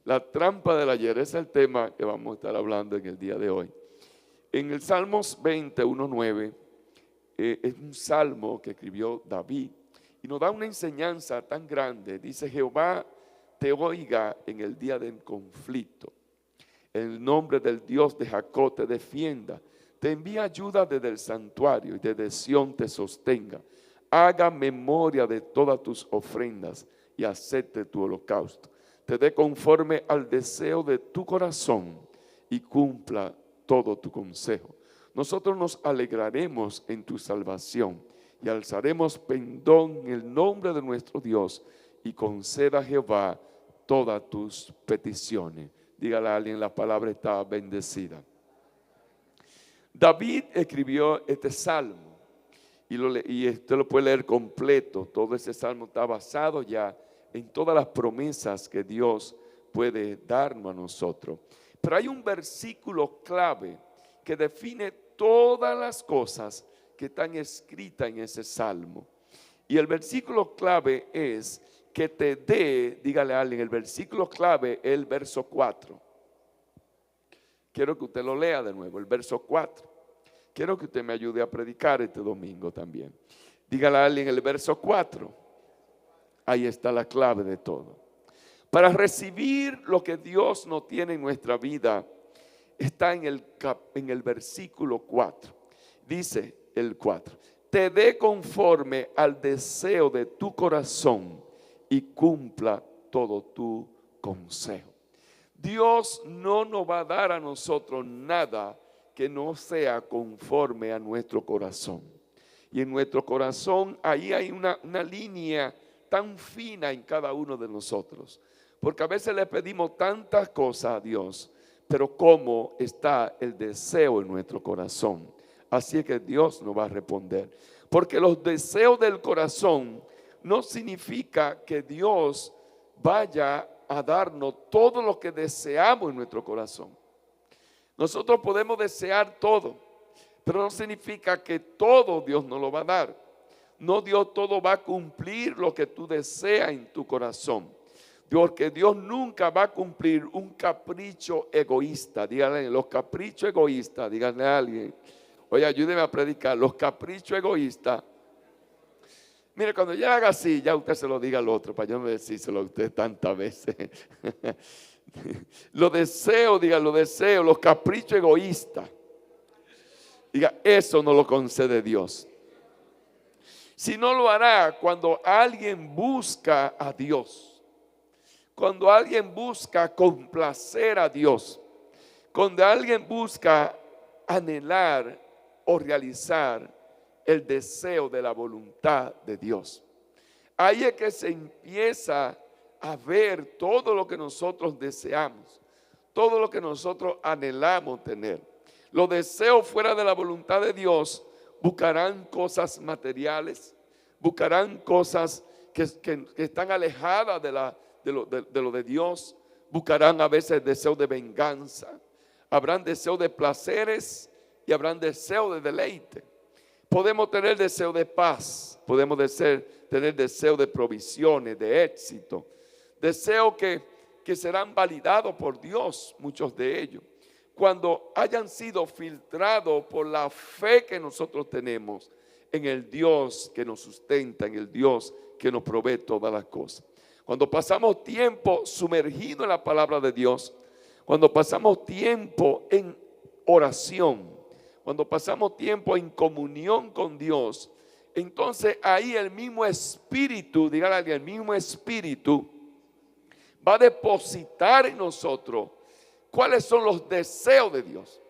La trampa del ayer es el tema que vamos a estar hablando en el día de hoy. En el Salmos 21:9 es un salmo que escribió David y nos da una enseñanza tan grande. Dice: Jehová te oiga en el día del conflicto. El nombre del Dios de Jacob te defienda. Te envía ayuda desde el santuario y desde Sión te sostenga. Haga memoria de todas tus ofrendas y acepte tu holocausto. Te dé conforme al deseo de tu corazón y cumpla todo tu consejo. Nosotros nos alegraremos en tu salvación y alzaremos pendón en el nombre de nuestro Dios, y conceda a Jehová todas tus peticiones. Dígale a alguien: la palabra está bendecida. David escribió este salmo y usted lo puede leer completo. Todo ese salmo está basado ya en todas las promesas que Dios puede darnos a nosotros. Pero hay un versículo clave que define todas las cosas que están escritas en ese salmo. Y el versículo clave es que te dé, dígale a alguien, el versículo clave es el verso 4. Quiero que usted lo lea de nuevo, el verso 4. Quiero que usted me ayude a predicar este domingo también. Dígale a alguien el verso 4. Ahí está la clave de todo. Para recibir lo que Dios nos tiene en nuestra vida, está en el versículo 4. Dice el 4: te dé conforme al deseo de tu corazón y cumpla todo tu consejo. Dios no nos va a dar a nosotros nada que no sea conforme a nuestro corazón. Y en nuestro corazón ahí hay una línea tan fina en cada uno de nosotros. Porque a veces le pedimos tantas cosas a Dios, pero ¿cómo está el deseo en nuestro corazón? Así es que Dios nos va a responder. Porque los deseos del corazón no significa que Dios vaya a darnos todo lo que deseamos en nuestro corazón. Nosotros podemos desear todo, pero no significa que todo Dios nos lo va a dar. No, Dios todo va a cumplir lo que tú deseas en tu corazón. Porque Dios nunca va a cumplir un capricho egoísta. Díganle, los caprichos egoístas, díganle a alguien. Oye, ayúdeme a predicar. Los caprichos egoístas. Mire, cuando ya haga así, ya usted se lo diga al otro, para yo no decírselo a usted tantas veces. Los deseos, diga, los deseos, los caprichos egoístas. Diga, eso no lo concede Dios. Si no lo hará cuando alguien busca a Dios, cuando alguien busca complacer a Dios, cuando alguien busca anhelar o realizar el deseo de la voluntad de Dios. Ahí es que se empieza a ver todo lo que nosotros deseamos, todo lo que nosotros anhelamos tener. Los deseos fuera de la voluntad de Dios buscarán cosas materiales, buscarán cosas que están alejadas de lo de Dios, buscarán a veces deseos de venganza, habrán deseos de placeres y habrán deseos de deleite. Podemos tener deseo de paz, podemos tener deseo de provisiones, de éxito, deseos que serán validados por Dios, muchos de ellos, cuando hayan sido filtrados por la fe que nosotros tenemos en el Dios que nos sustenta, en el Dios que nos provee todas las cosas. Cuando pasamos tiempo sumergido en la palabra de Dios, cuando pasamos tiempo en oración, cuando pasamos tiempo en comunión con Dios, entonces ahí el mismo Espíritu, dígale a alguien, el mismo Espíritu va a depositar en nosotros cuáles son los deseos de Dios.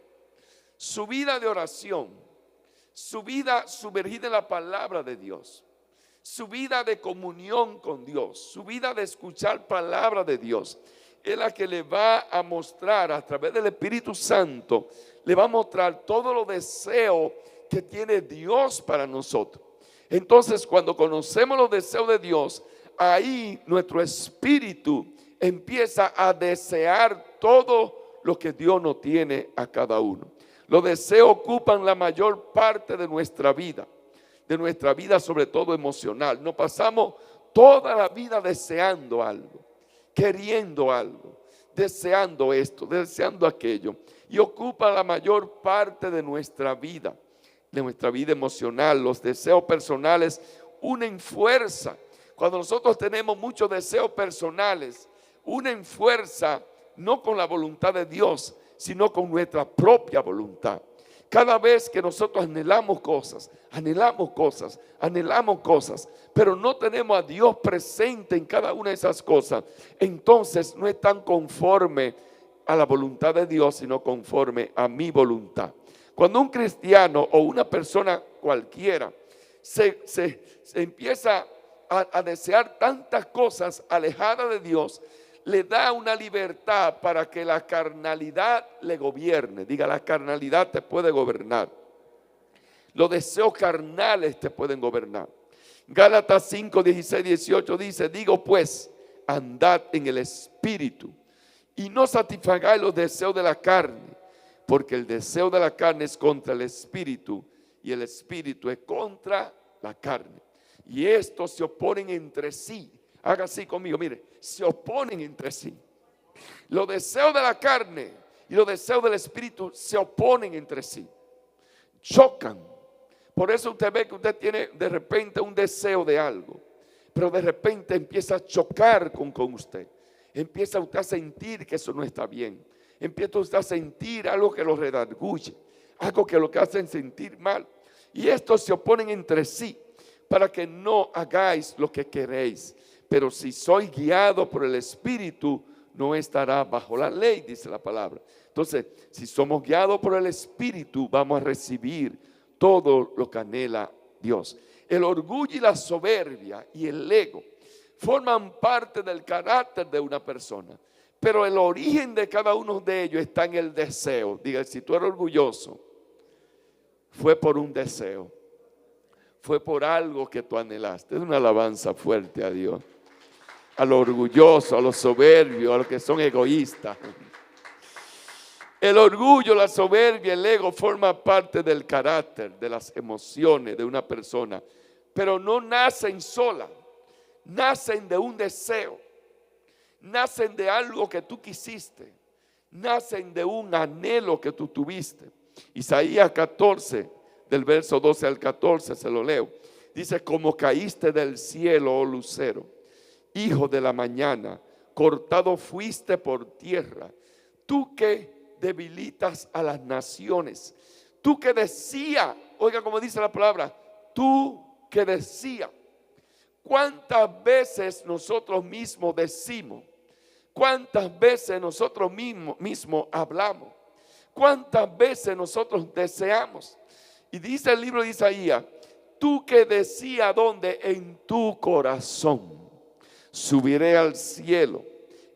Su vida de oración, su vida sumergida en la palabra de Dios, su vida de comunión con Dios, su vida de escuchar palabra de Dios, es la que le va a mostrar a través del Espíritu Santo, le va a mostrar todos los deseos que tiene Dios para nosotros. Entonces, cuando conocemos los deseos de Dios, ahí nuestro espíritu empieza a desear todo lo que Dios nos tiene a cada uno. Los deseos ocupan la mayor parte de nuestra vida sobre todo emocional. Nos pasamos toda la vida deseando algo, queriendo algo, deseando esto, deseando aquello. Y ocupa la mayor parte de nuestra vida emocional. Los deseos personales unen fuerza. Cuando nosotros tenemos muchos deseos personales, unen fuerza no con la voluntad de Dios, sino con nuestra propia voluntad. Cada vez que nosotros anhelamos cosas, pero no tenemos a Dios presente en cada una de esas cosas, entonces no están conforme a la voluntad de Dios, sino conforme a mi voluntad. Cuando un cristiano o una persona cualquiera se empieza a desear tantas cosas alejadas de Dios, le da una libertad para que la carnalidad le gobierne. Diga, la carnalidad te puede gobernar. Los deseos carnales te pueden gobernar. Gálatas 5, 16, 18 dice: digo pues, andad en el Espíritu y no satisfagáis los deseos de la carne, porque el deseo de la carne es contra el Espíritu y el Espíritu es contra la carne. Y estos se oponen entre sí. Haga así conmigo, mire, se oponen entre sí. Los deseos de la carne y los deseos del Espíritu se oponen entre sí. Chocan. Por eso usted ve que usted tiene de repente un deseo de algo, pero de repente empieza a chocar con usted. Empieza usted a sentir que eso no está bien. Empieza usted a sentir algo que lo redarguye, algo que lo que hacen sentir mal. Y estos se oponen entre sí para que no hagáis lo que queréis. Pero si sois guiado por el Espíritu, no estará bajo la ley, dice la palabra. Entonces, si somos guiados por el Espíritu, vamos a recibir todo lo que anhela Dios. El orgullo y la soberbia y el ego forman parte del carácter de una persona. Pero el origen de cada uno de ellos está en el deseo. Diga, si tú eres orgulloso, fue por un deseo. Fue por algo que tú anhelaste. Es una alabanza fuerte a Dios. A los orgullosos, a los soberbios, a los que son egoístas. El orgullo, la soberbia, el ego forma parte del carácter, de las emociones de una persona. Pero no nacen solas, nacen de un deseo, nacen de algo que tú quisiste, nacen de un anhelo que tú tuviste. Isaías 14, del verso 12 al 14, se lo leo. Dice: como caíste del cielo, oh lucero, hijo de la mañana, cortado fuiste por tierra, tú que debilitas a las naciones, tú que decía, oiga como dice la palabra, tú que decía. ¿Cuántas veces nosotros mismos decimos? ¿Cuántas veces nosotros mismos hablamos? ¿Cuántas veces nosotros deseamos? Y dice el libro de Isaías: tú que decía, ¿dónde? En tu corazón. Subiré al cielo,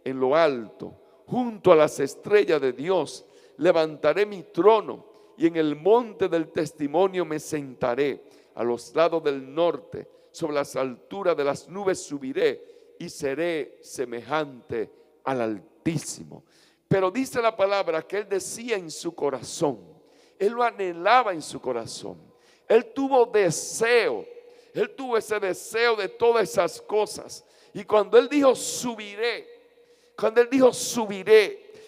en lo alto, junto a las estrellas de Dios. Levantaré mi trono y en el monte del testimonio me sentaré. A los lados del norte, sobre las alturas de las nubes subiré y seré semejante al Altísimo. Pero dice la palabra que él decía en su corazón, él lo anhelaba en su corazón. Él tuvo deseo, él tuvo ese deseo de todas esas cosas. Y cuando él dijo subiré,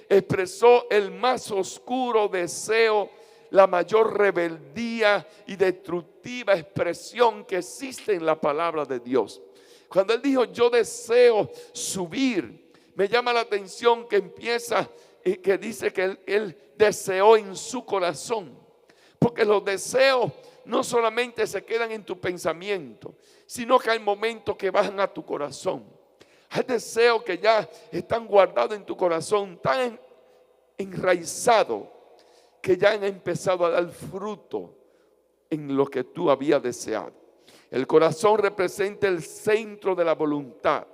expresó el más oscuro deseo, la mayor rebeldía y destructiva expresión que existe en la palabra de Dios. Cuando él dijo yo deseo subir, me llama la atención que empieza y que dice que él deseó en su corazón. Porque los deseos no solamente se quedan en tu pensamiento, sino que hay momentos que bajan a tu corazón. Hay deseos que ya están guardados en tu corazón, tan enraizados, que ya han empezado a dar fruto en lo que tú habías deseado. El corazón representa el centro de la voluntad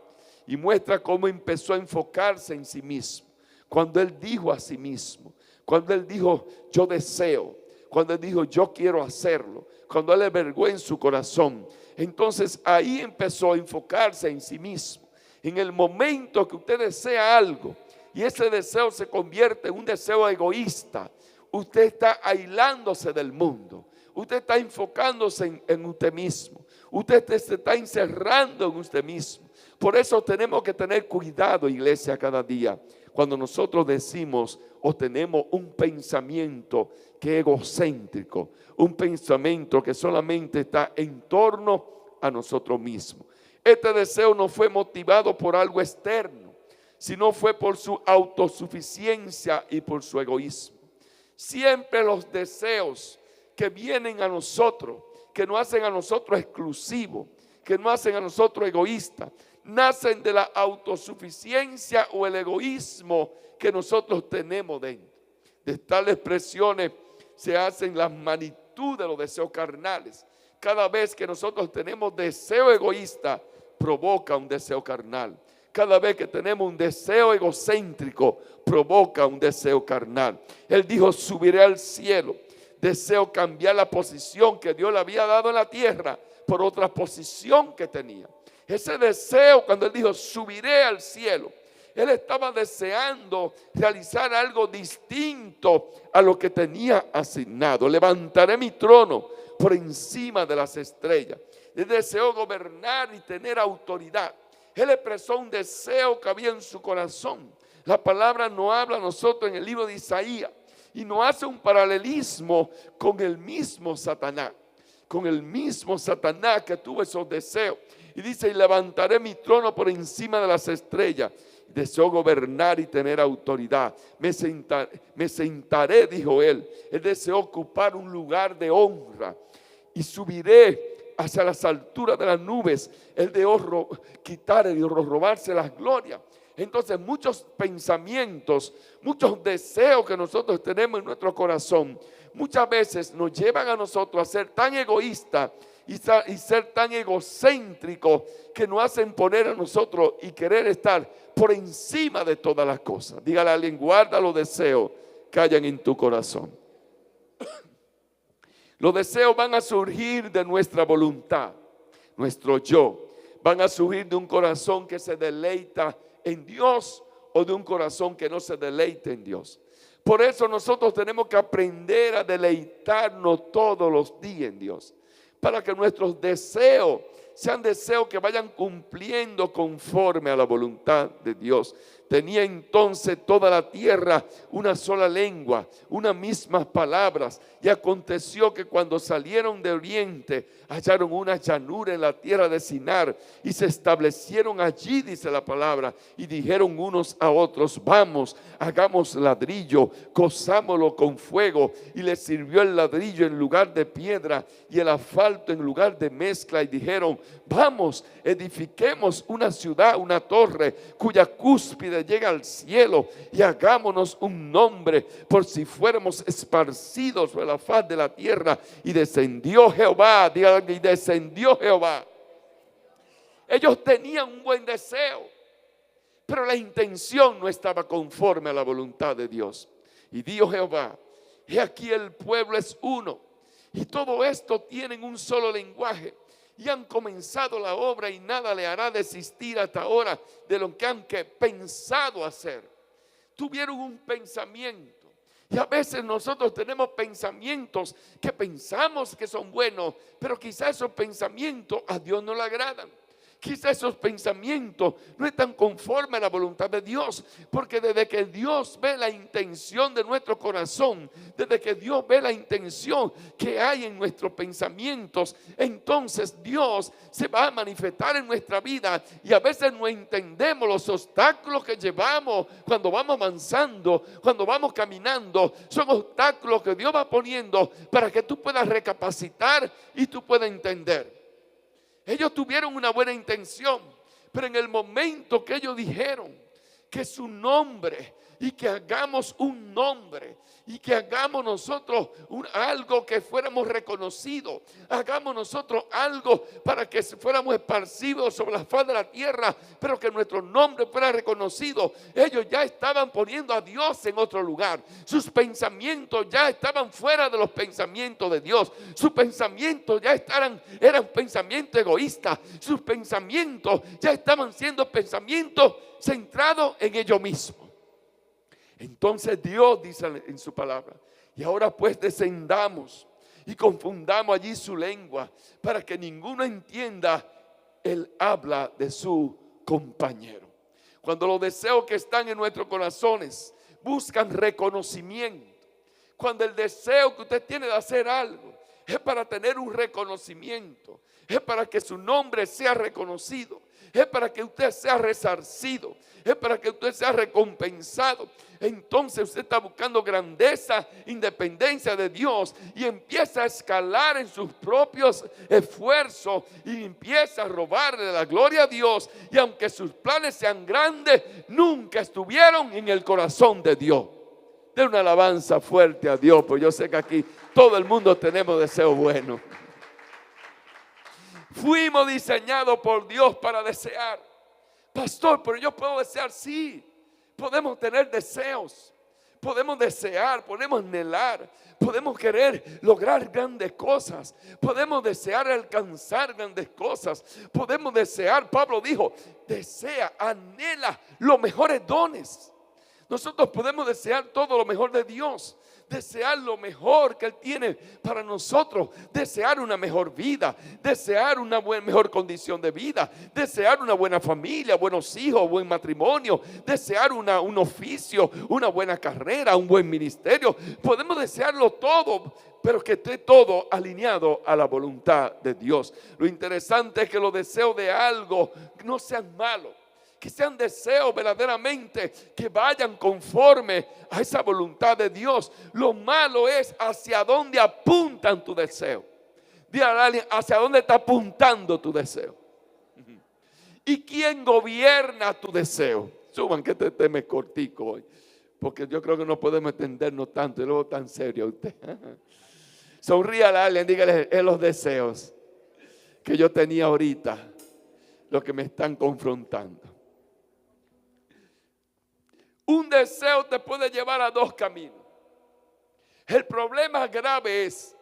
y muestra cómo empezó a enfocarse en sí mismo. Cuando él dijo a sí mismo, cuando él dijo yo deseo, cuando él dijo yo quiero hacerlo, cuando él albergó en su corazón, entonces ahí empezó a enfocarse en sí mismo. En el momento que usted desea algo y ese deseo se convierte en un deseo egoísta, usted está aislándose del mundo. Usted está enfocándose en usted mismo. Usted se está encerrando en usted mismo. Por eso tenemos que tener cuidado, iglesia, cada día cuando nosotros decimos o tenemos un pensamiento que es egocéntrico, un pensamiento que solamente está en torno a nosotros mismos. Este deseo no fue motivado por algo externo, sino fue por su autosuficiencia y por su egoísmo. Siempre los deseos que vienen a nosotros, que nos hacen a nosotros exclusivos, que nos hacen a nosotros egoístas, nacen de la autosuficiencia o el egoísmo que nosotros tenemos dentro. De tales expresiones se hacen las magnitudes de los deseos carnales. Cada vez que nosotros tenemos deseo egoísta, provoca un deseo carnal. Cada vez que tenemos un deseo egocéntrico, provoca un deseo carnal. Él dijo, subiré al cielo. Deseo cambiar la posición que Dios le había dado en la tierra por otra posición que tenía. Ese deseo, cuando él dijo, subiré al cielo, él estaba deseando realizar algo distinto a lo que tenía asignado. Levantaré mi trono por encima de las estrellas. Él deseó gobernar y tener autoridad. Él expresó un deseo que había en su corazón. La palabra nos habla a nosotros en el libro de Isaías y nos hace un paralelismo con el mismo Satanás. Con el mismo Satanás que tuvo esos deseos. Y dice, y levantaré mi trono por encima de las estrellas. Deseó gobernar y tener autoridad. Me sentaré, dijo él. Él deseó ocupar un lugar de honra. Y subiré hacia las alturas de las nubes. Él deseó quitar y robarse las glorias. Entonces muchos pensamientos, muchos deseos que nosotros tenemos en nuestro corazón, muchas veces nos llevan a nosotros a ser tan egoístas y ser tan egocéntricos que nos hacen poner a nosotros y querer estar por encima de todas las cosas. Dígale a alguien, guarda los deseos que hayan en tu corazón. Los deseos van a surgir de nuestra voluntad, nuestro yo. Van a surgir de un corazón que se deleita en Dios o de un corazón que no se deleite en Dios. Por eso nosotros tenemos que aprender a deleitarnos todos los días en Dios, para que nuestros deseos sean deseos que vayan cumpliendo conforme a la voluntad de Dios. Tenía entonces toda la tierra una sola lengua, unas mismas palabras. Y aconteció que cuando salieron de oriente, hallaron una llanura en la tierra de Sinar y se establecieron allí, dice la palabra, y dijeron unos a otros, vamos, hagamos ladrillo, cozámoslo con fuego. Y les sirvió el ladrillo en lugar de piedra y el asfalto en lugar de mezcla. Y dijeron, vamos, edifiquemos una ciudad, una torre, cuya cúspide llega al cielo, y hagámonos un nombre, por si fuéramos esparcidos sobre la faz de la tierra. Y descendió Jehová, digan, y descendió Jehová. Ellos tenían un buen deseo, pero la intención no estaba conforme a la voluntad de Dios. Y dijo Jehová, he aquí el pueblo es uno, y todo esto tienen un solo lenguaje. Y han comenzado la obra y nada le hará desistir hasta ahora de lo que han pensado hacer. Tuvieron un pensamiento. Y a veces nosotros tenemos pensamientos que pensamos que son buenos, pero quizás esos pensamientos a Dios no le agradan. Quizás esos pensamientos no están conformes a la voluntad de Dios, porque desde que Dios ve la intención de nuestro corazón, desde que Dios ve la intención que hay en nuestros pensamientos, entonces Dios se va a manifestar en nuestra vida. Y a veces no entendemos los obstáculos que llevamos cuando vamos avanzando, cuando vamos caminando. Son obstáculos que Dios va poniendo para que tú puedas recapacitar y tú puedas entender. Ellos tuvieron una buena intención, pero en el momento que ellos dijeron que su nombre y que hagamos un nombre y que hagamos nosotros algo que fuéramos reconocidos, hagamos nosotros algo para que fuéramos esparcidos sobre la faz de la tierra, pero que nuestro nombre fuera reconocido. Ellos ya estaban poniendo a Dios en otro lugar. Sus pensamientos ya estaban fuera de los pensamientos de Dios. Sus pensamientos ya eran pensamientos egoístas. Sus pensamientos ya estaban siendo pensamientos centrados en ellos mismos. Entonces Dios dice en su palabra, y ahora pues descendamos y confundamos allí su lengua, para que ninguno entienda el habla de su compañero. Cuando los deseos que están en nuestros corazones buscan reconocimiento. Cuando el deseo que usted tiene de hacer algo es para tener un reconocimiento, es para que su nombre sea reconocido, es para que usted sea resarcido, es para que usted sea recompensado. Entonces usted está buscando grandeza, independencia de Dios y empieza a escalar en sus propios esfuerzos y empieza a robarle la gloria a Dios. Y aunque sus planes sean grandes, nunca estuvieron en el corazón de Dios. De una alabanza fuerte a Dios, pues yo sé que aquí todo el mundo tenemos deseos buenos. Fuimos diseñados por Dios para desear. Pastor, pero yo puedo desear, sí. Podemos tener deseos. Podemos desear, podemos anhelar, podemos querer lograr grandes cosas. Podemos desear alcanzar grandes cosas. Podemos desear, Pablo dijo, desea, anhela los mejores dones. Nosotros podemos desear todo lo mejor de Dios, desear lo mejor que Él tiene para nosotros, desear una mejor vida, desear una mejor condición de vida, desear una buena familia, buenos hijos, buen matrimonio, desear un oficio, una buena carrera, un buen ministerio. Podemos desearlo todo, pero que esté todo alineado a la voluntad de Dios. Lo interesante es que los deseos de algo no sean malos, que sean deseos verdaderamente que vayan conforme a esa voluntad de Dios. Lo malo es hacia dónde apuntan tu deseo. Dile a alguien, hacia dónde está apuntando tu deseo. ¿Y quién gobierna tu deseo? Suban que este tema es cortico hoy, porque yo creo que no podemos entendernos tanto y luego tan serio usted. Sonríe a alguien, dígale, es los deseos que yo tenía ahorita los que me están confrontando. Un deseo te puede llevar a dos caminos. El problema grave es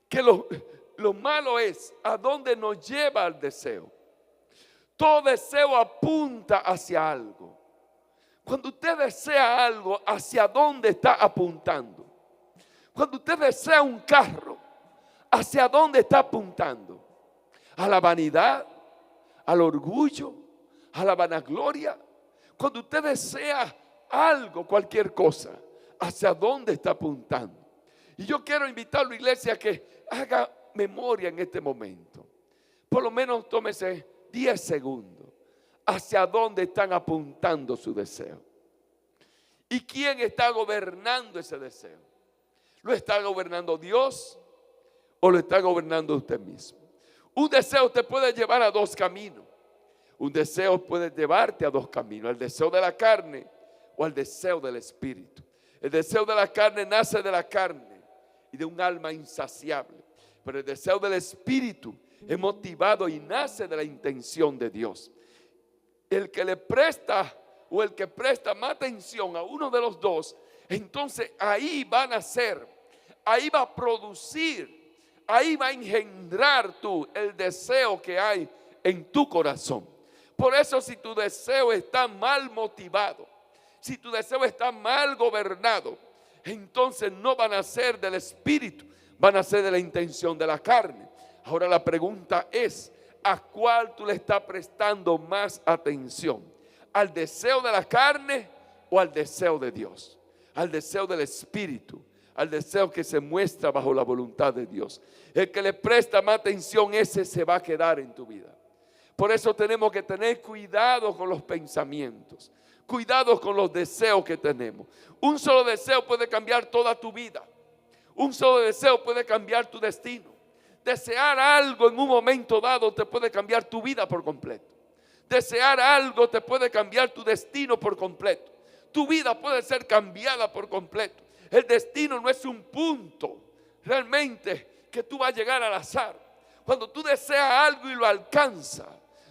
que lo malo es a dónde nos lleva el deseo. Todo deseo apunta hacia algo. Cuando usted desea algo, ¿hacia dónde está apuntando? Cuando usted desea un carro, ¿hacia dónde está apuntando? ¿A la vanidad? ¿Al orgullo? ¿A la vanagloria? Cuando usted desea algo, cualquier cosa, ¿hacia dónde está apuntando? Y yo quiero invitarlo, iglesia, a que haga memoria en este momento. Por lo menos tómese 10 segundos. ¿Hacia dónde están apuntando su deseo? ¿Y quién está gobernando ese deseo? ¿Lo está gobernando Dios o lo está gobernando usted mismo? Un deseo te puede llevar a dos caminos. Un deseo puede llevarte a dos caminos, al deseo de la carne o al deseo del espíritu. El deseo de la carne nace de la carne y de un alma insaciable, pero el deseo del espíritu es motivado y nace de la intención de Dios. El que le presta o el que presta más atención a uno de los dos, entonces ahí va a nacer, ahí va a producir, ahí va a engendrar tú el deseo que hay en tu corazón. Por eso, si tu deseo está mal motivado, si tu deseo está mal gobernado, entonces no van a ser del espíritu, van a ser de la intención de la carne. Ahora la pregunta es, ¿a cuál tú le estás prestando más atención? ¿Al deseo de la carne o al deseo de Dios? Al deseo del espíritu, al deseo que se muestra bajo la voluntad de Dios. El que le presta más atención, ese se va a quedar en tu vida. Por eso tenemos que tener cuidado con los pensamientos, cuidado con los deseos que tenemos. Un solo deseo puede cambiar toda tu vida. Un solo deseo puede cambiar tu destino. Desear algo en un momento dado te puede cambiar tu vida por completo. Desear algo te puede cambiar tu destino por completo. Tu vida puede ser cambiada por completo. El destino no es un punto realmente que tú vas a llegar al azar. Cuando tú deseas algo y lo alcanzas,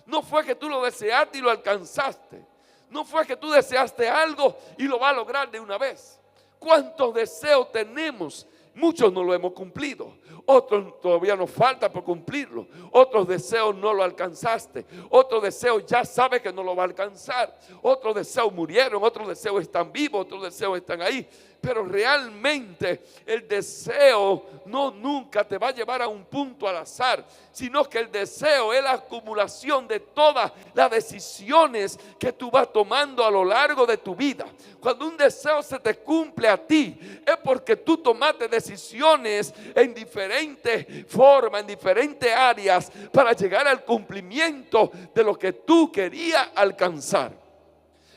no fue que tú lo deseaste y lo alcanzaste. No fue que tú deseaste algo y lo vas a lograr de una vez. ¿Cuántos deseos tenemos? Muchos no lo hemos cumplido. Otros todavía nos falta por cumplirlo. Otros deseos no lo alcanzaste. Otros deseos ya sabes que no lo va a alcanzar. Otros deseos murieron. Otros deseos están vivos. Otros deseos están ahí. Pero realmente el deseo no nunca te va a llevar a un punto al azar, sino que el deseo es la acumulación de todas las decisiones que tú vas tomando a lo largo de tu vida. Cuando un deseo se te cumple a ti, es porque tú tomaste decisiones en diferentes formas, en diferentes áreas, para llegar al cumplimiento de lo que tú querías alcanzar.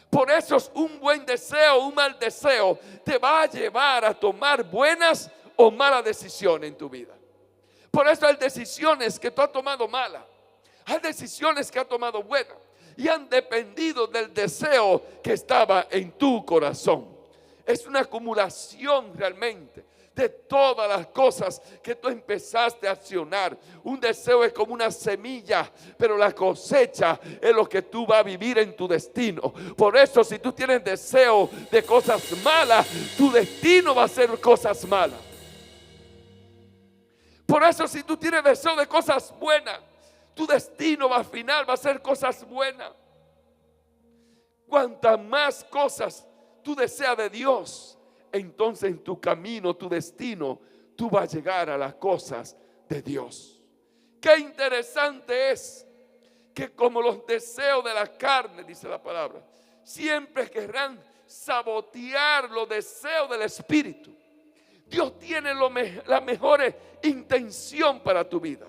Por eso es un buen deseo, un mal deseo te va a llevar a tomar buenas o malas decisiones en tu vida. Por eso hay decisiones que tú has tomado malas, hay decisiones que has tomado buenas y han dependido del deseo que estaba en tu corazón. Es una acumulación realmente de todas las cosas que tú empezaste a accionar. Un deseo es como una semilla, pero la cosecha es lo que tú vas a vivir en tu destino. Por eso, si tú tienes deseo de cosas malas, tu destino va a ser cosas malas. Por eso, si tú tienes deseo de cosas buenas, tu destino al final va a ser cosas buenas. Cuantas más cosas tú deseas de Dios, entonces en tu camino, tu destino, tú vas a llegar a las cosas de Dios. Qué interesante es que como los deseos de la carne, dice la palabra, siempre querrán sabotear los deseos del Espíritu. Dios tiene la mejor intención para tu vida.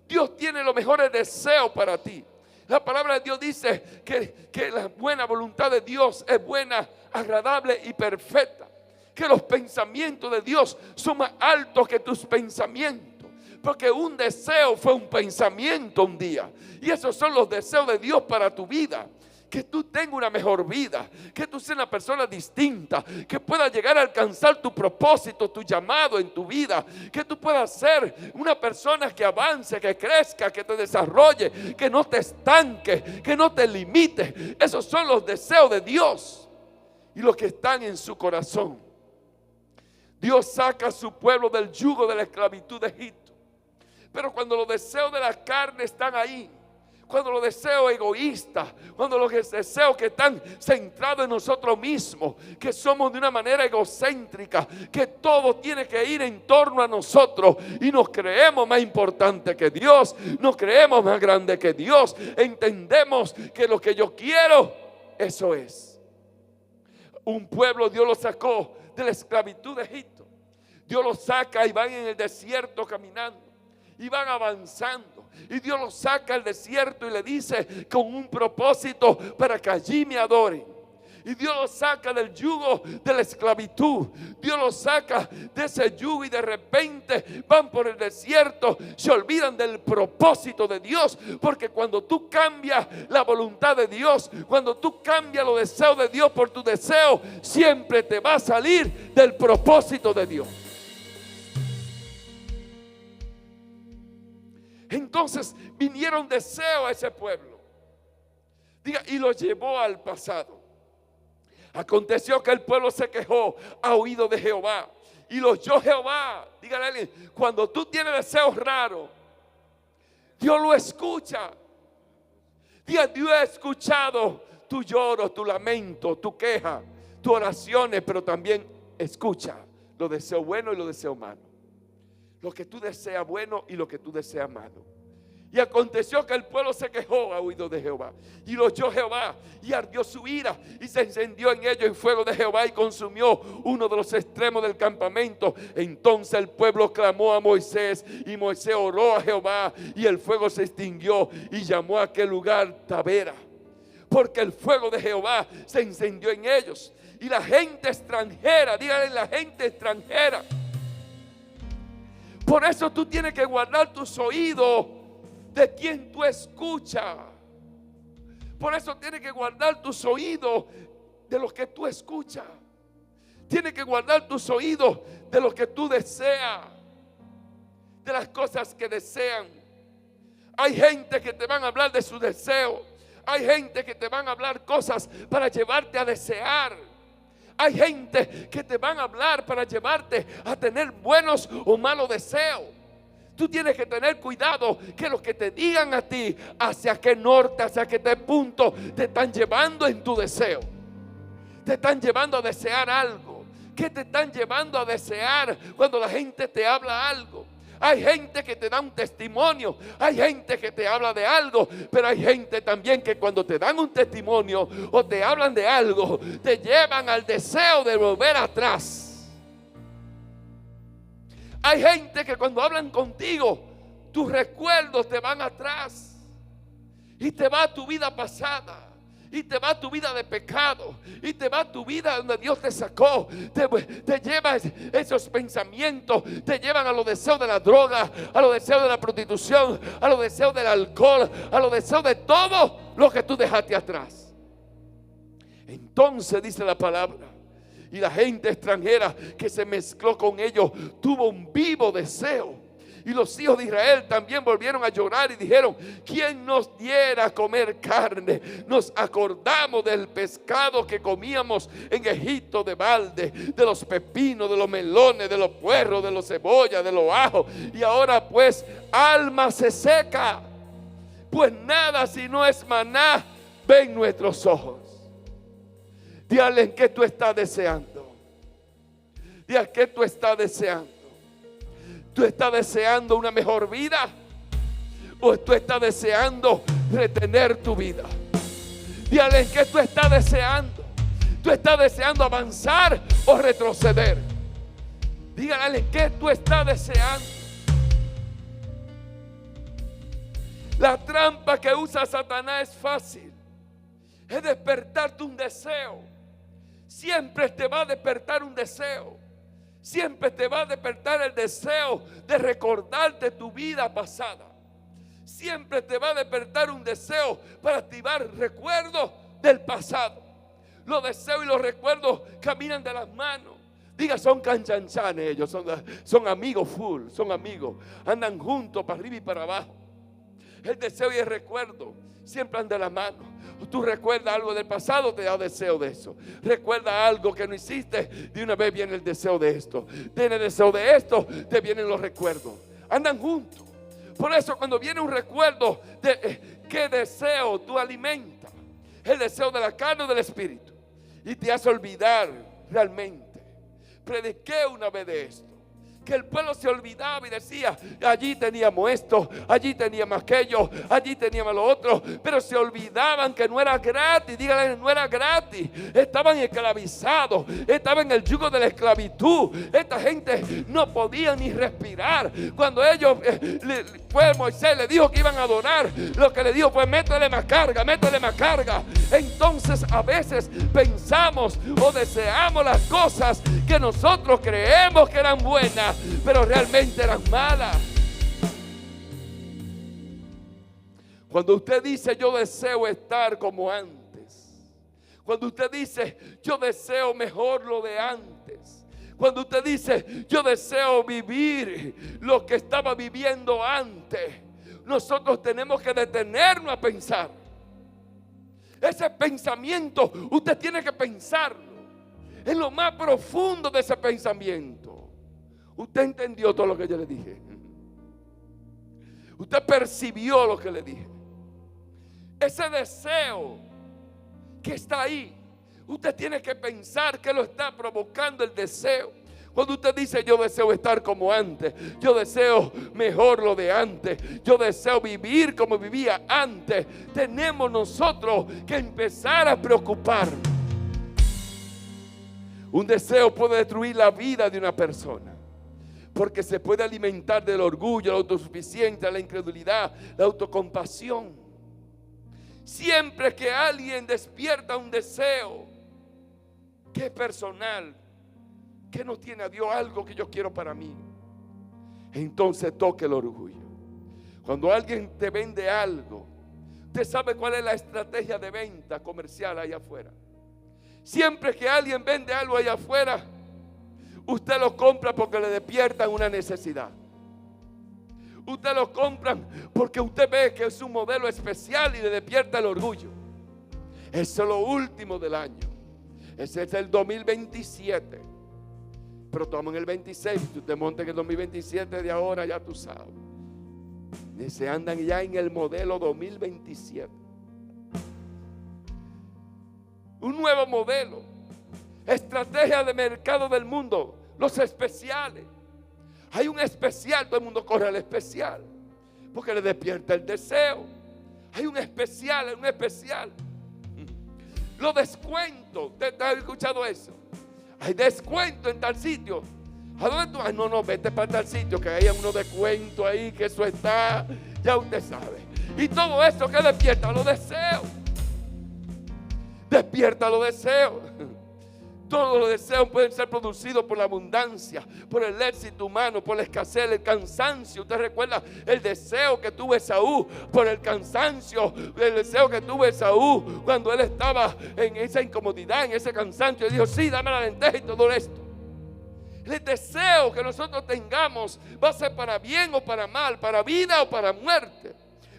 Dios tiene los mejores deseos para ti. La palabra de Dios dice que la buena voluntad de Dios es buena, agradable y perfecta. Que los pensamientos de Dios son más altos que tus pensamientos. Porque un deseo fue un pensamiento un día. Y esos son los deseos de Dios para tu vida. Que tú tengas una mejor vida, que tú seas una persona distinta, que puedas llegar a alcanzar tu propósito, tu llamado en tu vida, que tú puedas ser una persona que avance, que crezca, que te desarrolle, que no te estanque, que no te limite. Esos son los deseos de Dios y los que están en su corazón. Dios saca a su pueblo del yugo de la esclavitud de Egipto, pero cuando los deseos de la carne están ahí, cuando los deseos egoístas, cuando los deseos que están centrados en nosotros mismos, que somos de una manera egocéntrica, que todo tiene que ir en torno a nosotros y nos creemos más importantes que Dios, nos creemos más grandes que Dios, entendemos que lo que yo quiero, eso es. Un pueblo Dios lo sacó de la esclavitud de Egipto. Dios lo saca y van en el desierto caminando y van avanzando. Y Dios los saca al desierto y le dice con un propósito para que allí me adoren. Y Dios los saca del yugo de la esclavitud. Dios los saca de ese yugo y de repente van por el desierto. Se olvidan del propósito de Dios. Porque cuando tú cambias la voluntad de Dios, cuando tú cambias los deseos de Dios por tu deseo, siempre te va a salir del propósito de Dios. Entonces vinieron deseos a ese pueblo. Diga, y los llevó al pasado. Aconteció que el pueblo se quejó a oído de Jehová. Y lo oyó Jehová. Dígale a alguien, cuando tú tienes deseos raros, Dios lo escucha. Diga, Dios ha escuchado tu lloro, tu lamento, tu queja, tus oraciones, pero también escucha los deseos buenos y los deseos malos. Lo que tú deseas bueno y lo que tú deseas malo. Y aconteció que el pueblo se quejó a oído de Jehová. Y lo oyó Jehová y ardió su ira. Y se encendió en ellos el fuego de Jehová y consumió uno de los extremos del campamento. Entonces el pueblo clamó a Moisés. Y Moisés oró a Jehová. Y el fuego se extinguió. Y llamó a aquel lugar Tabera. Porque el fuego de Jehová se encendió en ellos. Y la gente extranjera, díganle la gente extranjera. Por eso tú tienes que guardar tus oídos de quien tú escuchas. Por eso tienes que guardar tus oídos de lo que tú escuchas. Tienes que guardar tus oídos de lo que tú deseas, de las cosas que desean. Hay gente que te van a hablar de sus deseos. Hay gente que te van a hablar cosas para llevarte a desear. Hay gente que te van a hablar para llevarte a tener buenos o malos deseos. Tú tienes que tener cuidado que lo que te digan a ti, hacia qué norte, hacia qué punto te están llevando en tu deseo. Te están llevando a desear algo. ¿Qué te están llevando a desear cuando la gente te habla algo? Hay gente que te da un testimonio, hay gente que te habla de algo, pero hay gente también que cuando te dan un testimonio o te hablan de algo, te llevan al deseo de volver atrás. Hay gente que cuando hablan contigo, tus recuerdos te van atrás y te va a tu vida pasada. Y te va a tu vida de pecado. Y te va a tu vida donde Dios te sacó. Te lleva esos pensamientos. Te llevan a los deseos de la droga, a los deseos de la prostitución, a los deseos del alcohol, a los deseos de todo lo que tú dejaste atrás. Entonces dice la palabra, y la gente extranjera que se mezcló con ellos tuvo un vivo deseo. Y los hijos de Israel también volvieron a llorar y dijeron: ¿quién nos diera a comer carne? Nos acordamos del pescado que comíamos en Egipto de balde, de los pepinos, de los melones, de los puerros, de los cebollas, de los ajos. Y ahora pues alma se seca, pues nada si no es maná ven nuestros ojos. Dígale en qué tú estás deseando. Dígale qué tú estás deseando. ¿Tú estás deseando una mejor vida? ¿O tú estás deseando retener tu vida? Dígale en qué tú estás deseando. ¿Tú estás deseando avanzar o retroceder? Dígale en qué tú estás deseando. La trampa que usa Satanás es fácil. Es despertarte un deseo. Siempre te va a despertar un deseo. Siempre te va a despertar el deseo de recordarte tu vida pasada. Siempre te va a despertar un deseo para activar recuerdos del pasado. Los deseos y los recuerdos caminan de las manos. Diga, son canchanchanes ellos, son amigos full, son amigos. Andan juntos para arriba y para abajo. El deseo y el recuerdo siempre andan de la mano. Tú recuerdas algo del pasado, te da deseo de eso. Recuerda algo que no hiciste, de una vez viene el deseo de esto. Tienes deseo de esto, te vienen los recuerdos. Andan juntos. Por eso cuando viene un recuerdo de qué deseo tú alimentas, el deseo de la carne o del espíritu, y te hace olvidar realmente. Prediqué una vez de esto, que el pueblo se olvidaba y decía: allí teníamos esto, allí teníamos aquello, allí teníamos lo otro. Pero se olvidaban que no era gratis. Díganle, no era gratis. Estaban esclavizados, estaban en el yugo de la esclavitud. Esta gente no podía ni respirar. Cuando ellos, fue Moisés, le dijo que iban a adorar, lo que le dijo fue: métele más carga, métele más carga. Entonces a veces pensamos o deseamos las cosas que nosotros creemos que eran buenas, pero realmente eran malas. Cuando usted dice: yo deseo estar como antes, cuando usted dice: yo deseo mejor lo de antes, cuando usted dice: yo deseo vivir lo que estaba viviendo antes, nosotros tenemos que detenernos a pensar. Ese pensamiento usted tiene que pensarlo en lo más profundo de ese pensamiento. Usted entendió todo lo que yo le dije. Usted percibió lo que le dije. Ese deseo que está ahí, usted tiene que pensar que lo está provocando el deseo. Cuando usted dice: yo deseo estar como antes, yo deseo mejor lo de antes, yo deseo vivir como vivía antes, tenemos nosotros que empezar a preocuparnos. Un deseo puede destruir la vida de una persona, porque se puede alimentar del orgullo, la autosuficiencia, la incredulidad, la autocompasión. Siempre que alguien despierta un deseo que es personal, que no tiene a Dios, algo que yo quiero para mí, entonces toque el orgullo. Cuando alguien te vende algo, usted sabe cuál es la estrategia de venta comercial allá afuera. Siempre que alguien vende algo allá afuera, usted lo compra porque le despiertan una necesidad. Usted lo compra porque usted ve que es un modelo especial y le despierta el orgullo. Eso es lo último del año. Ese es el 2027. Pero estamos en el 26. Si usted monta en el 2027 de ahora, ya tú sabes. Y se andan ya en el modelo 2027. Un nuevo modelo. Estrategia de mercado del mundo, los especiales. Hay un especial, todo el mundo corre al especial porque le despierta el deseo. Hay un especial, hay un especial. Los descuentos, ¿usted ha escuchado eso? Hay descuento en tal sitio. ¿A dónde tú? Ay, no, vete para tal sitio que hay unos descuentos ahí, que eso está, ya usted sabe. Y todo eso que despierta los deseos. Despierta los deseos. Todos los deseos pueden ser producidos por la abundancia, por el éxito humano, por la escasez, el cansancio. Usted recuerda el deseo que tuvo Esaú, por el cansancio, el deseo que tuvo Esaú cuando él estaba en esa incomodidad, en ese cansancio. Él dijo, sí, dame la lenteja y todo esto. El deseo que nosotros tengamos va a ser para bien o para mal, para vida o para muerte.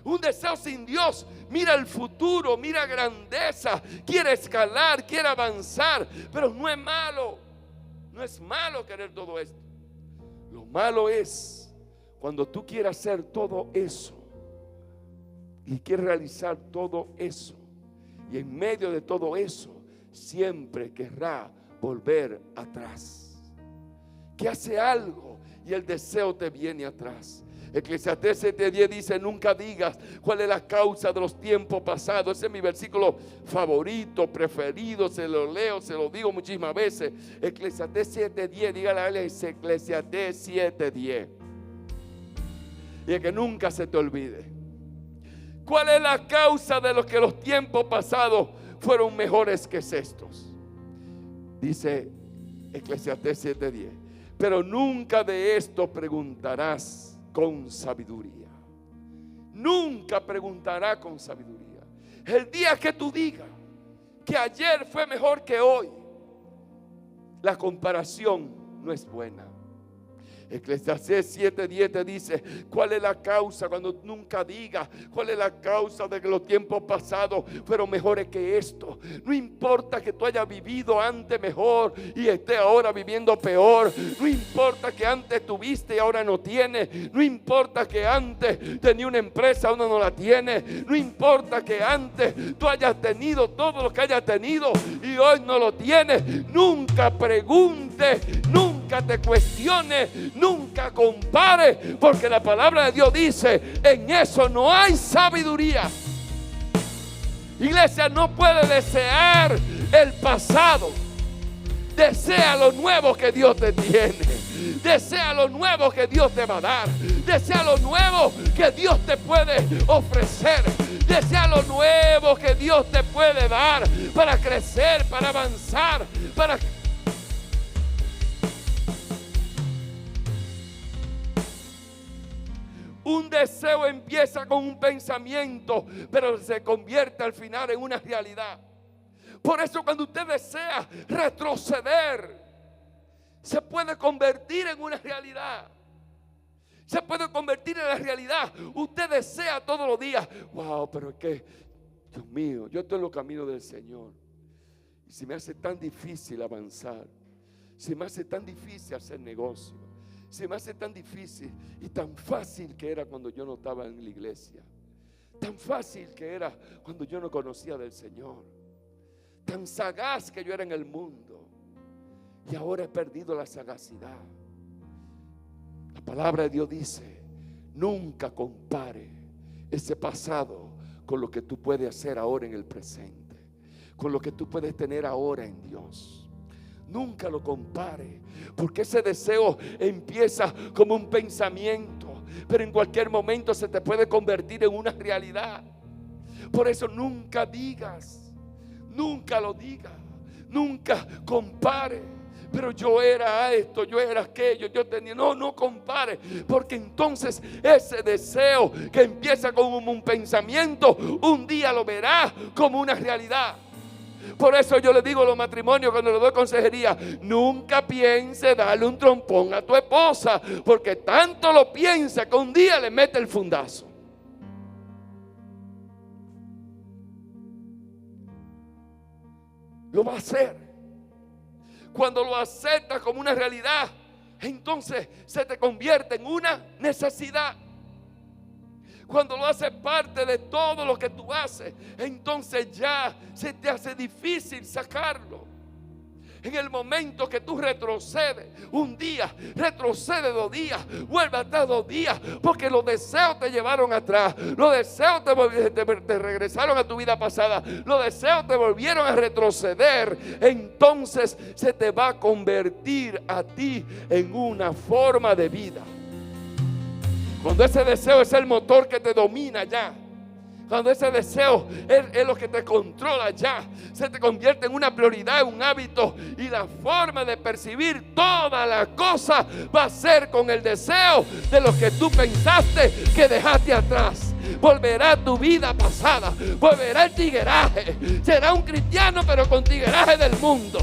Un deseo sin Dios mira el futuro, mira grandeza, quiere escalar, quiere avanzar, pero no es malo. No es malo querer todo esto. Lo malo es cuando tú quieres hacer todo eso y quieres realizar todo eso, y en medio de todo eso siempre querrá volver atrás. Que hace algo y el deseo te viene atrás. Eclesiastés 7:10 dice, nunca digas cuál es la causa de los tiempos pasados. Ese es mi versículo favorito, preferido, se lo leo, se lo digo muchísimas veces. Eclesiastés 7:10, dígale a él, es Eclesiastés 7:10. Y que nunca se te olvide. ¿Cuál es la causa de los que los tiempos pasados fueron mejores que estos? Dice Eclesiastés 7:10. Pero nunca de esto preguntarás con sabiduría. Nunca preguntará con sabiduría. El día que tú digas que ayer fue mejor que hoy, la comparación no es buena. Eclesiastés 7:10 te dice, ¿cuál es la causa? Cuando nunca digas cuál es la causa de que los tiempos pasados fueron mejores que esto. No importa que tú hayas vivido antes mejor y estés ahora viviendo peor. No importa que antes tuviste y ahora no tienes. No importa que antes tenía una empresa, ahora no la tienes. No importa que antes tú hayas tenido todo lo que hayas tenido y hoy no lo tienes. Nunca pregunte, nunca te cuestione, nunca compare, porque la palabra de Dios dice, en eso no hay sabiduría. Iglesia, no puede desear el pasado. Desea lo nuevo que Dios te tiene. Desea lo nuevo que Dios te va a dar. Desea lo nuevo que Dios te puede ofrecer. Desea lo nuevo que Dios te puede dar para crecer, para avanzar, para... Un deseo empieza con un pensamiento, pero se convierte al final en una realidad. Por eso cuando usted desea retroceder, se puede convertir en una realidad. Se puede convertir en la realidad. Usted desea todos los días, wow, pero es que, Dios mío, yo estoy en los caminos del Señor. Y se me hace tan difícil avanzar. Se me hace tan difícil hacer negocio. Se me hace tan difícil y tan fácil que era cuando yo no estaba en la iglesia. Tan fácil que era cuando yo no conocía del Señor. Tan sagaz que yo era en el mundo. Y ahora he perdido la sagacidad. La palabra de Dios dice, nunca compare ese pasado con lo que tú puedes hacer ahora en el presente. Con lo que tú puedes tener ahora en Dios. Nunca lo compare, porque ese deseo empieza como un pensamiento, pero en cualquier momento se te puede convertir en una realidad. Por eso nunca digas, nunca lo digas, nunca compare. Pero yo era esto, yo era aquello, yo tenía... No compare, porque entonces ese deseo que empieza como un pensamiento, un día lo verás como una realidad. Por eso yo le digo a los matrimonios cuando les doy consejería, nunca piense darle un trompón a tu esposa, porque tanto lo piensa que un día le mete el fundazo. Lo va a hacer. Cuando lo aceptas como una realidad, entonces se te convierte en una necesidad. Cuando lo haces parte de todo lo que tú haces, entonces ya se te hace difícil sacarlo. En el momento que tú retrocedes un día, retrocede 2 días, vuelve atrás 2 días, porque los deseos te llevaron atrás, los deseos te regresaron a tu vida pasada, los deseos te volvieron a retroceder. Entonces se te va a convertir a ti en una forma de vida. Cuando ese deseo es el motor que te domina ya, cuando ese deseo es lo que te controla ya, se te convierte en una prioridad, en un hábito, y la forma de percibir toda la cosa va a ser con el deseo de lo que tú pensaste que dejaste atrás. Volverá tu vida pasada, volverá el tigueraje. Será un cristiano pero con tigueraje del mundo.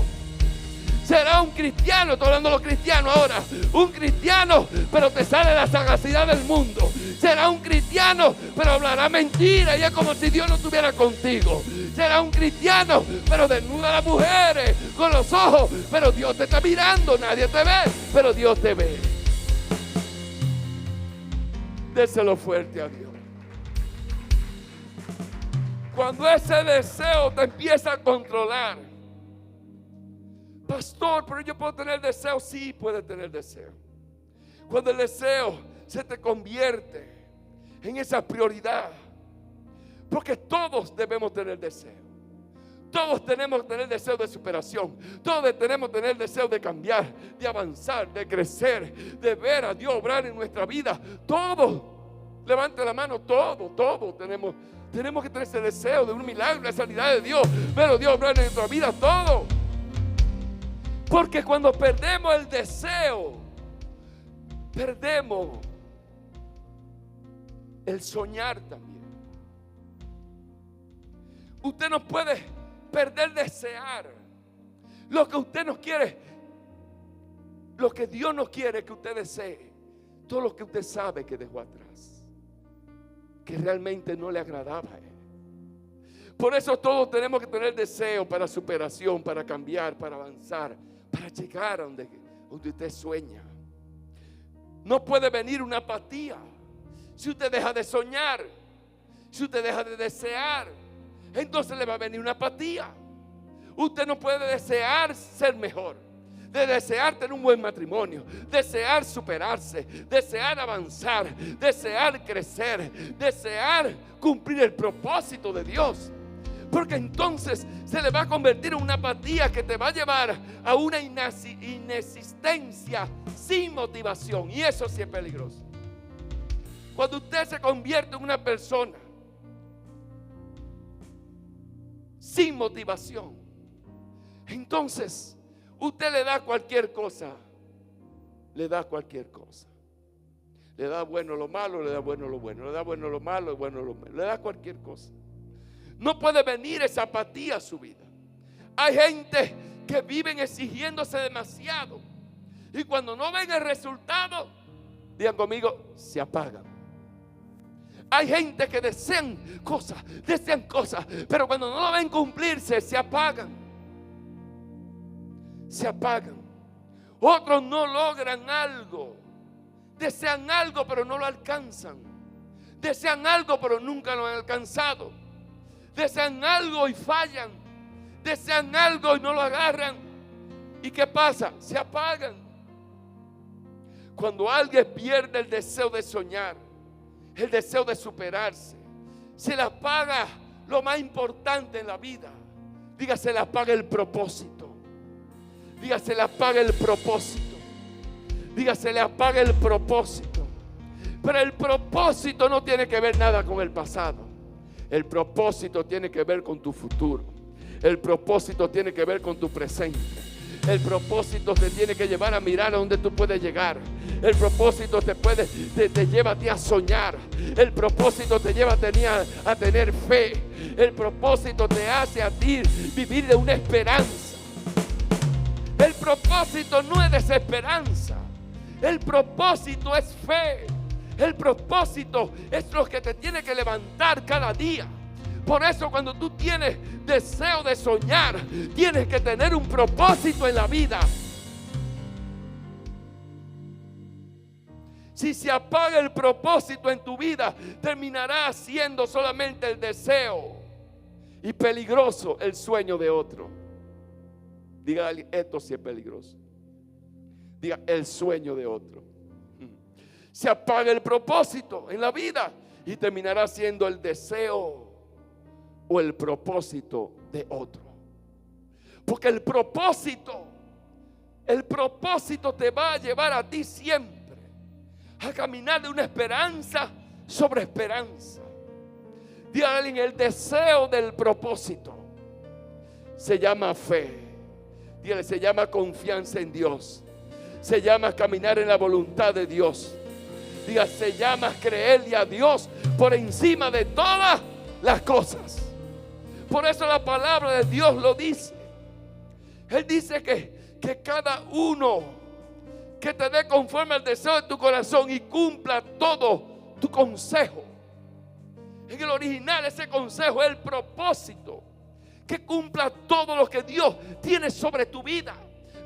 Será un cristiano, estoy hablando de los cristianos ahora, un cristiano pero te sale la sagacidad del mundo. Será un cristiano pero hablará mentira y es como si Dios no estuviera contigo. Será un cristiano pero desnuda a las mujeres con los ojos, pero Dios te está mirando, nadie te ve, pero Dios te ve. Déselo fuerte a Dios. Cuando ese deseo te empieza a controlar, pastor, pero yo puedo tener deseo. Sí, puedes tener deseo. Cuando el deseo se te convierte en esa prioridad, porque todos debemos tener deseo. Todos tenemos que tener deseo de superación. Todos tenemos que tener deseo de cambiar, de avanzar, de crecer, de ver a Dios obrar en nuestra vida. Todos, levante la mano, todos tenemos que tener ese deseo de un milagro, la sanidad de Dios, ver a Dios obrar en nuestra vida, todo. Porque cuando perdemos el deseo, perdemos el soñar también. Usted no puede perder desear lo que usted no quiere, lo que Dios no quiere que usted desee, todo lo que usted sabe que dejó atrás, que realmente no le agradaba a Él. Por eso todos tenemos que tener deseo para superación, para cambiar, para avanzar, para llegar a donde usted sueña. No puede venir una apatía si usted deja de soñar, si usted deja de desear. Entonces le va a venir una apatía. Usted no puede desear ser mejor, de desear tener un buen matrimonio, desear superarse, desear avanzar, desear crecer, desear cumplir el propósito de Dios. Porque entonces se le va a convertir en una apatía que te va a llevar a una inexistencia sin motivación. Y eso sí es peligroso. Cuando usted se convierte en una persona sin motivación, entonces usted le da cualquier cosa. Le da cualquier cosa. Le da bueno lo malo, le da bueno lo bueno. Le da bueno lo malo, bueno lo malo. Le da cualquier cosa. No puede venir esa apatía a su vida. Hay gente que viven exigiéndose demasiado, y cuando no ven el resultado, digan conmigo, se apagan. Hay gente que desean cosas, pero cuando no lo ven cumplirse, se apagan. Se apagan. Otros no logran algo. Desean algo, pero no lo alcanzan. Desean algo, pero nunca lo han alcanzado. Desean algo y fallan. Desean algo y no lo agarran. ¿Y qué pasa? Se apagan. Cuando alguien pierde el deseo de soñar, el deseo de superarse, se le apaga lo más importante en la vida. Diga, se le apaga el propósito. Diga, se le apaga el propósito. Diga, se le apaga el propósito. Pero el propósito no tiene que ver nada con el pasado. El propósito tiene que ver con tu futuro. El propósito tiene que ver con tu presente. El propósito te tiene que llevar a mirar a donde tú puedes llegar. El propósito te lleva a ti a soñar. El propósito te lleva a tener fe. El propósito te hace a ti vivir de una esperanza. El propósito no es desesperanza. El propósito es fe. El propósito es lo que te tiene que levantar cada día. Por eso cuando tú tienes deseo de soñar, tienes que tener un propósito en la vida. Si se apaga el propósito en tu vida, terminará siendo solamente el deseo y peligroso el sueño de otro. Diga a alguien, esto sí es peligroso. Diga, el sueño de otro. Se apaga el propósito en la vida y terminará siendo el deseo o el propósito de otro. Porque el propósito te va a llevar a ti siempre a caminar de una esperanza sobre esperanza. Diga a alguien, el deseo del propósito se llama fe. Dígale, se llama confianza en Dios. Se llama caminar en la voluntad de Dios. Diga, se llama creerle a Dios por encima de todas las cosas. Por eso la palabra de Dios lo dice. Él dice que cada uno que te dé conforme al deseo de tu corazón y cumpla todo tu consejo. En el original ese consejo es el propósito. Que cumpla todo lo que Dios tiene sobre tu vida.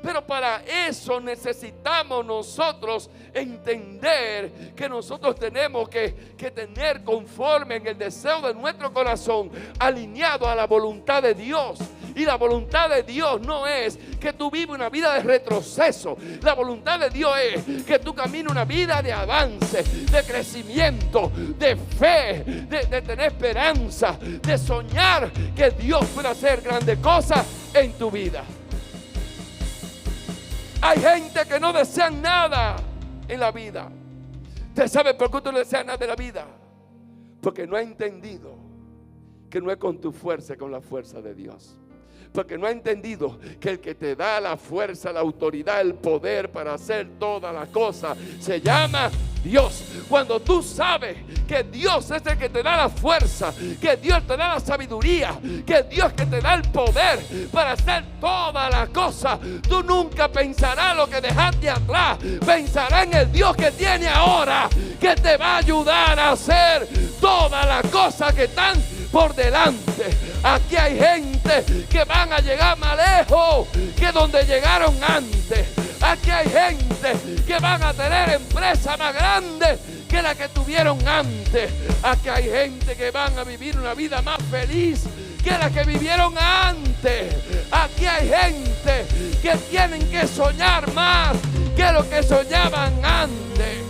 Pero para eso necesitamos nosotros entender que nosotros tenemos que tener conforme en el deseo de nuestro corazón alineado a la voluntad de Dios. Y la voluntad de Dios no es que tú vivas una vida de retroceso. La voluntad de Dios es que tú camines una vida de avance, de crecimiento, de fe, de tener esperanza, de soñar que Dios pueda hacer grandes cosas en tu vida. Hay gente que no desea nada en la vida. ¿Usted sabe por qué tú no deseas nada de la vida? Porque no ha entendido que no es con tu fuerza, es con la fuerza de Dios. Porque no ha entendido que el que te da la fuerza, la autoridad, el poder para hacer todas las cosas se llama Dios. Cuando tú sabes que Dios es el que te da la fuerza, que Dios te da la sabiduría, que Dios que te da el poder para hacer todas las cosas, tú nunca pensarás lo que dejaste atrás. Pensarás en el Dios que tiene ahora, que te va a ayudar a hacer todas las cosas que están por delante. Aquí hay gente que van a llegar más lejos que donde llegaron antes. Aquí hay gente que van a tener empresas más grandes que la que tuvieron antes. Aquí hay gente que van a vivir una vida más feliz que la que vivieron antes. Aquí hay gente que tienen que soñar más que lo que soñaban antes.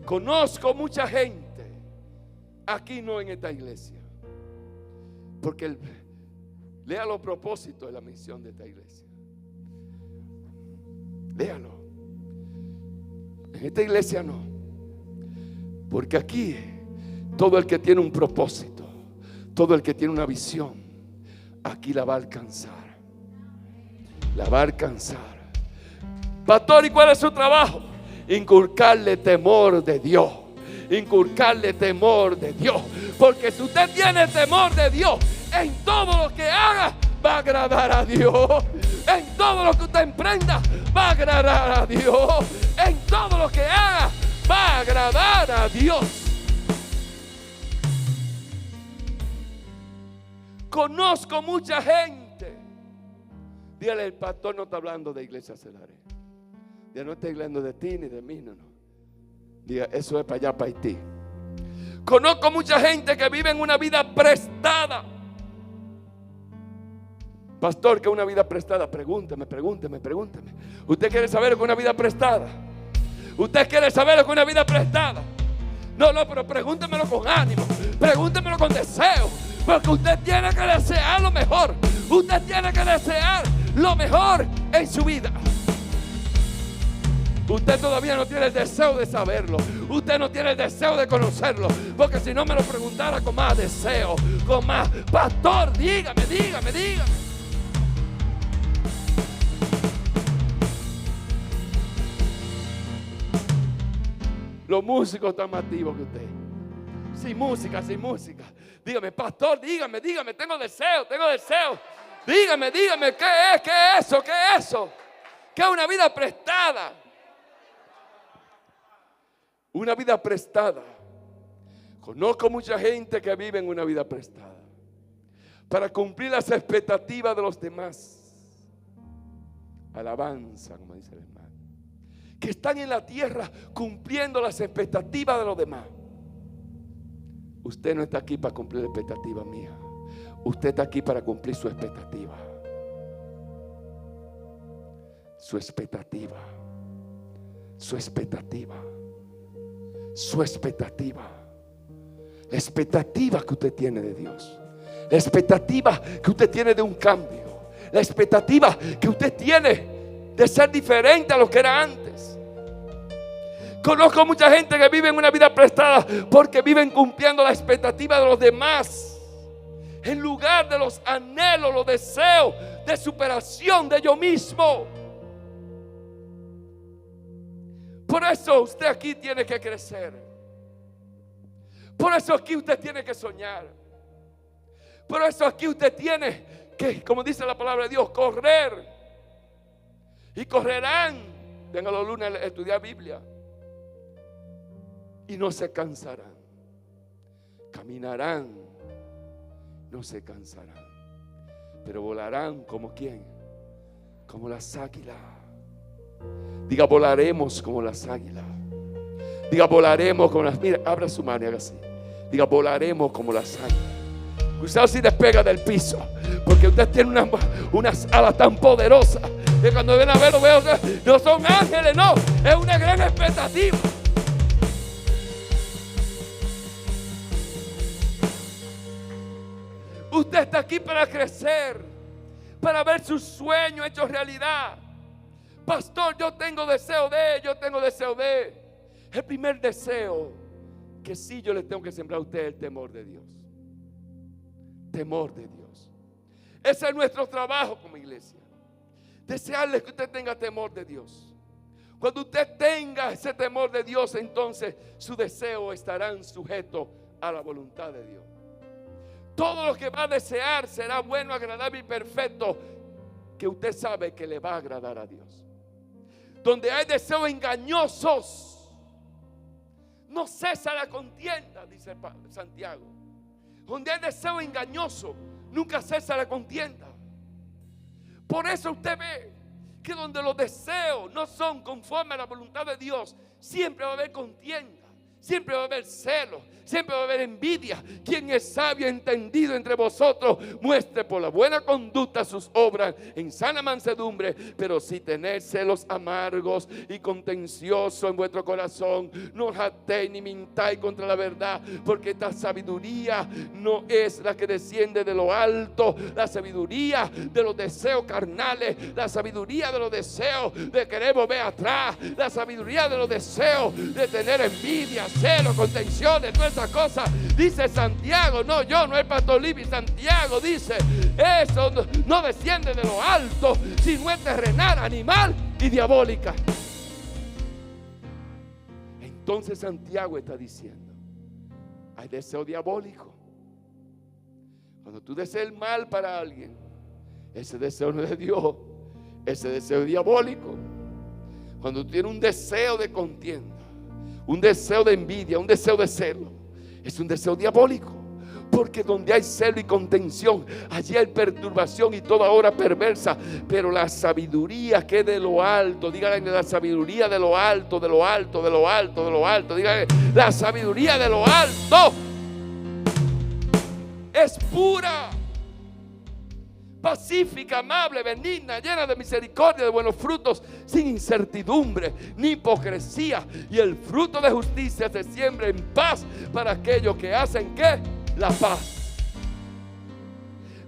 Conozco mucha gente, aquí no en esta iglesia, porque lea los propósitos de la misión de esta iglesia. Léalo. En esta iglesia no, porque aquí todo el que tiene un propósito, todo el que tiene una visión, aquí la va a alcanzar. La va a alcanzar. Pastor, ¿y cuál es su trabajo? Inculcarle temor de Dios. Inculcarle temor de Dios. Porque si usted tiene temor de Dios, en todo lo que haga va a agradar a Dios. En todo lo que usted emprenda va a agradar a Dios. En todo lo que haga va a agradar a Dios. Conozco mucha gente. Dígale, el pastor no está hablando de Iglesia Celaré. Ya no está hablando de ti ni de mí, no. Diga, eso es para allá, para Haití. Conozco mucha gente que vive en una vida prestada. Pastor, ¿qué es una vida prestada? Pregúnteme. ¿Usted quiere saber lo que es una vida prestada? ¿Usted quiere saber lo que es una vida prestada? No, pero pregúntemelo con ánimo. Pregúntemelo con deseo. Porque usted tiene que desear lo mejor. Usted tiene que desear lo mejor en su vida. Usted todavía no tiene el deseo de saberlo. Usted no tiene el deseo de conocerlo. Porque si no me lo preguntara con más deseo, con más, pastor, dígame. Los músicos están más activos que usted. Sin música. Dígame, pastor, dígame, tengo deseo. Dígame, ¿qué es eso? ¿Qué es una vida prestada? Una vida prestada. Conozco mucha gente que vive en una vida prestada para cumplir las expectativas de los demás. Alabanza, como dice el hermano. Que están en la tierra cumpliendo las expectativas de los demás. Usted no está aquí para cumplir la expectativa mía. Usted está aquí para cumplir su expectativa. Su expectativa. Su expectativa. Su expectativa. La expectativa que usted tiene de Dios. La expectativa que usted tiene de un cambio. La expectativa que usted tiene de ser diferente a lo que era antes. Conozco mucha gente que vive en una vida prestada porque viven cumpliendo la expectativa de los demás, en lugar de los anhelos, los deseos de superación de yo mismo. Por eso usted aquí tiene que crecer. Por eso aquí usted tiene que soñar. Por eso aquí usted tiene que, como dice la palabra de Dios, correr. Y correrán. Vengan los lunes a estudiar Biblia. Y no se cansarán. Caminarán. No se cansarán. Pero volarán como ¿quién? Como las águilas. Diga, volaremos como las águilas. Diga, volaremos como las... Mira, abra su mano y haga así. Diga, volaremos como las águilas. Usted así despega del piso, porque usted tiene unas alas tan poderosas que cuando ven a verlo, veo que no son ángeles, no, es una gran expectativa. Usted está aquí para crecer, para ver sus sueños hechos realidad. Pastor, yo tengo deseo de. El primer deseo que sí yo le tengo que sembrar a usted es el temor de Dios. Temor de Dios. Ese es nuestro trabajo como iglesia. Desearle que usted tenga temor de Dios. Cuando usted tenga ese temor de Dios, entonces sus deseos estarán sujetos a la voluntad de Dios. Todo lo que va a desear será bueno, agradable y perfecto, que usted sabe que le va a agradar a Dios. Donde hay deseos engañosos, no cesa la contienda, dice Santiago. Donde hay deseo engañoso, nunca cesa la contienda. Por eso usted ve que donde los deseos no son conforme a la voluntad de Dios, siempre va a haber contienda. Siempre va a haber celos, siempre va a haber envidia. Quien es sabio, entendido entre vosotros, muestre por la buena conducta sus obras en sana mansedumbre. Pero si tenéis celos amargos y contenciosos en vuestro corazón, no jactéis ni mintáis contra la verdad, porque esta sabiduría no es la que desciende de lo alto. La sabiduría de los deseos carnales, la sabiduría de los deseos de querer volver atrás, la sabiduría de los deseos de tener envidia, celos, contenciones, todas esas cosas. Dice Santiago, no yo, no el pastor Libby, Santiago dice, eso no desciende de lo alto, sino es terrenal, animal y diabólica. Entonces Santiago está diciendo, hay deseo diabólico. Cuando tú deseas el mal para alguien, ese deseo no es de Dios, ese deseo es diabólico. Cuando tú tienes un deseo de contienda, un deseo de envidia, un deseo de celo, es un deseo diabólico. Porque donde hay celo y contención, allí hay perturbación y toda obra perversa. Pero la sabiduría que es de lo alto, díganle la sabiduría de lo alto, de lo alto, de lo alto, de lo alto, díganle la sabiduría de lo alto es pura, pacífica, amable, benigna, llena de misericordia, de buenos frutos, sin incertidumbre ni hipocresía. Y el fruto de justicia se siembra en paz para aquellos que hacen ¿qué? La paz.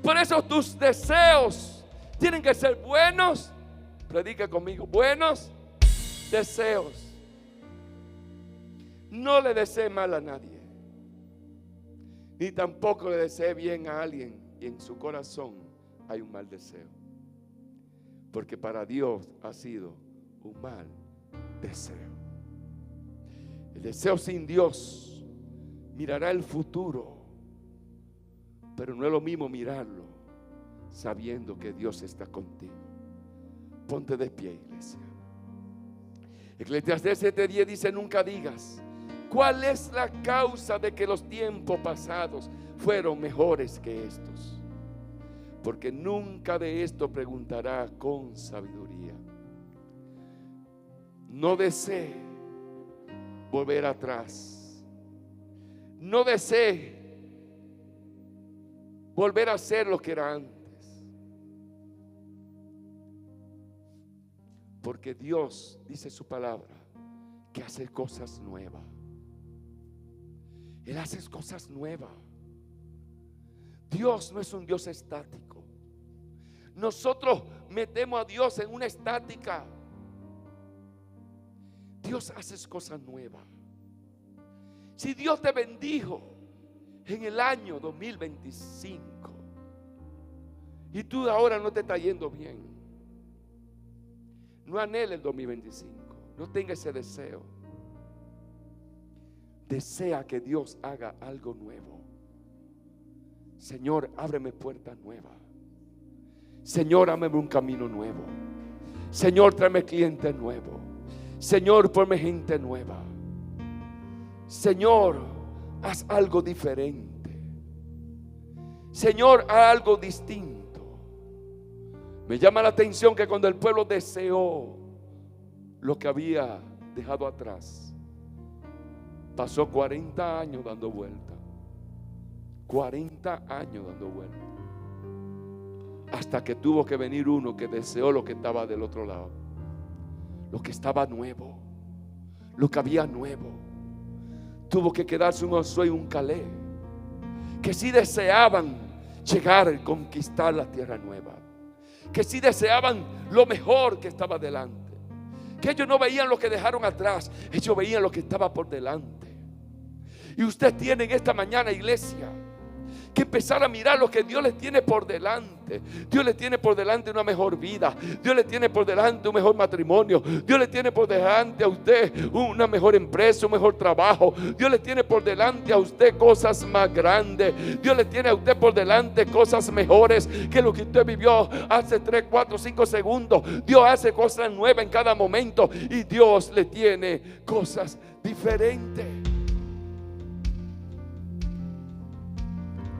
Por eso tus deseos tienen que ser buenos. Predica conmigo, buenos deseos. No le desee mal a nadie, ni tampoco le desee bien a alguien y en su corazón hay un mal deseo, porque para Dios ha sido un mal deseo. El deseo sin Dios mirará el futuro, pero no es lo mismo mirarlo sabiendo que Dios está contigo. Ponte de pie, iglesia. Eclesiastés 7:10 dice, nunca digas cuál es la causa de que los tiempos pasados fueron mejores que estos, porque nunca de esto preguntará con sabiduría. No desee volver atrás. no desee volver a ser lo que era antes. Porque Dios dice su palabra que hace cosas nuevas. Él hace cosas nuevas. Dios no es un Dios estático. Nosotros metemos a Dios en una estática. Dios hace cosas nuevas. Si Dios te bendijo en el año 2025 y tú ahora no te está yendo bien, no anhele el 2025. No tenga ese deseo. Desea que Dios haga algo nuevo. Señor, ábreme puertas nuevas. Señor, ábreme un camino nuevo. Señor, tráeme clientes nuevos. Señor, ponme gente nueva. Señor, haz algo diferente. Señor, haz algo distinto. Me llama la atención que cuando el pueblo deseó lo que había dejado atrás, pasó 40 años dando vuelta. 40 años dando vuelta. Hasta que tuvo que venir uno que deseó lo que estaba del otro lado. Lo que estaba nuevo. Lo que había nuevo. Tuvo que quedarse un Josué y un Caleb, que sí deseaban llegar y conquistar la tierra nueva, que sí deseaban lo mejor que estaba delante, que ellos no veían lo que dejaron atrás, ellos veían lo que estaba por delante. Y usted tiene en esta mañana, iglesia, que empezar a mirar lo que Dios le tiene por delante. Dios le tiene por delante una mejor vida. Dios le tiene por delante un mejor matrimonio. Dios le tiene por delante a usted una mejor empresa, un mejor trabajo. Dios le tiene por delante a usted cosas más grandes. Dios le tiene a usted por delante cosas mejores que lo que usted vivió hace 3, 4, 5 segundos. Dios hace cosas nuevas en cada momento y Dios le tiene cosas diferentes.